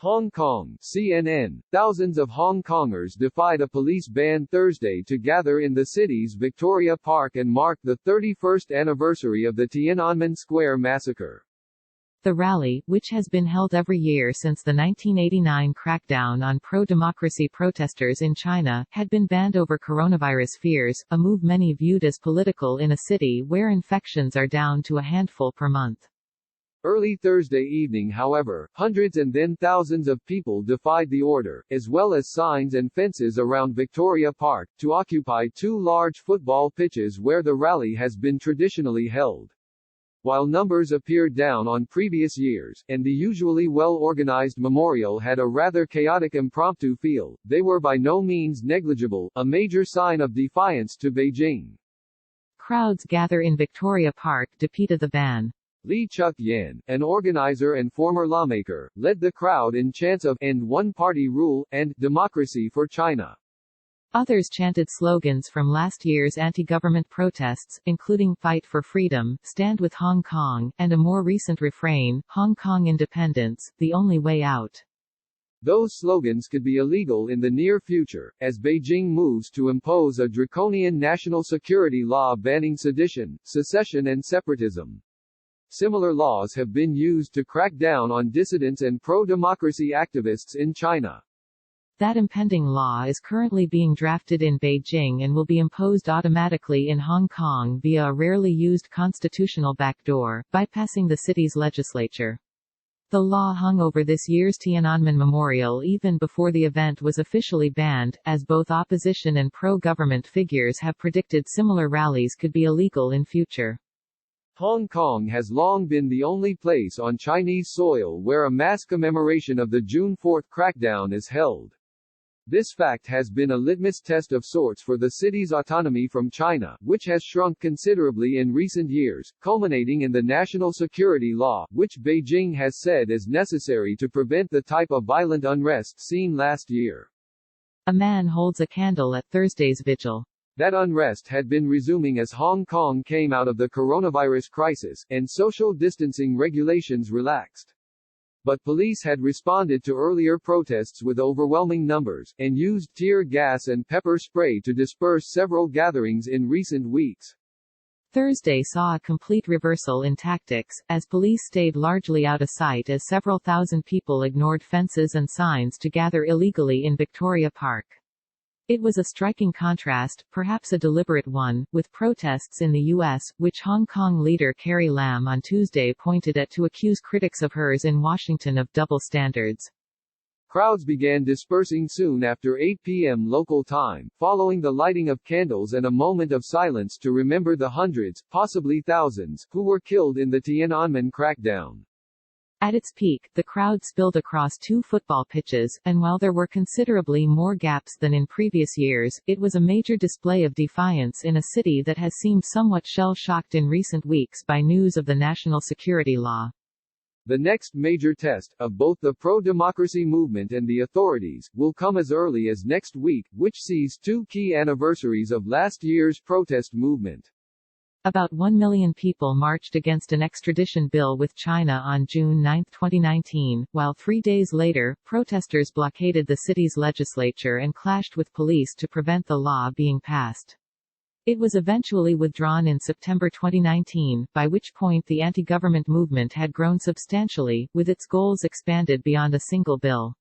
Hong Kong, CNN. Thousands of Hong Kongers defied a police ban Thursday to gather in the city's Victoria Park and mark the 31st anniversary of the Tiananmen Square massacre. The rally, which has been held every year since the 1989 crackdown on pro-democracy protesters in China, had been banned over coronavirus fears, a move many viewed as political in a city where infections are down to a handful per month. Early Thursday evening, however, hundreds and then thousands of people defied the order, as well as signs and fences around Victoria Park, to occupy two large football pitches where the rally has been traditionally held. While numbers appeared down on previous years, and the usually well-organized memorial had a rather chaotic impromptu feel, they were by no means negligible, a major sign of defiance to Beijing. Crowds gather in Victoria Park to defeat the ban. Lee Chuk-yan, an organizer and former lawmaker, led the crowd in chants of "End one-party rule" and "Democracy for China." Others chanted slogans from last year's anti-government protests, including "Fight for Freedom," "Stand with Hong Kong," and a more recent refrain, "Hong Kong Independence, the only way out." Those slogans could be illegal in the near future, as Beijing moves to impose a draconian national security law banning sedition, secession and separatism. Similar laws have been used to crack down on dissidents and pro-democracy activists in China. That impending law is currently being drafted in Beijing and will be imposed automatically in Hong Kong via a rarely used constitutional backdoor, bypassing the city's legislature. The law hung over this year's Tiananmen Memorial even before the event was officially banned, as both opposition and pro-government figures have predicted similar rallies could be illegal in future. Hong Kong has long been the only place on Chinese soil where a mass commemoration of the June 4 crackdown is held. This fact has been a litmus test of sorts for the city's autonomy from China, which has shrunk considerably in recent years, culminating in the national security law, which Beijing has said is necessary to prevent the type of violent unrest seen last year. A man holds a candle at Thursday's vigil. That unrest had been resuming as Hong Kong came out of the coronavirus crisis, and social distancing regulations relaxed. But police had responded to earlier protests with overwhelming numbers, and used tear gas and pepper spray to disperse several gatherings in recent weeks. Thursday saw a complete reversal in tactics, as police stayed largely out of sight as several thousand people ignored fences and signs to gather illegally in Victoria Park. It was a striking contrast, perhaps a deliberate one, with protests in the U.S., which Hong Kong leader Carrie Lam on Tuesday pointed at to accuse critics of hers in Washington of double standards. Crowds began dispersing soon after 8 p.m. local time, following the lighting of candles and a moment of silence to remember the hundreds, possibly thousands, who were killed in the Tiananmen crackdown. At its peak, the crowd spilled across two football pitches, and while there were considerably more gaps than in previous years, it was a major display of defiance in a city that has seemed somewhat shell-shocked in recent weeks by news of the national security law. The next major test, of both the pro-democracy movement and the authorities, will come as early as next week, which sees two key anniversaries of last year's protest movement. About 1 million people marched against an extradition bill with China on June 9, 2019, while 3 days later, protesters blockaded the city's legislature and clashed with police to prevent the law being passed. It was eventually withdrawn in September 2019, by which point the anti-government movement had grown substantially, with its goals expanded beyond a single bill.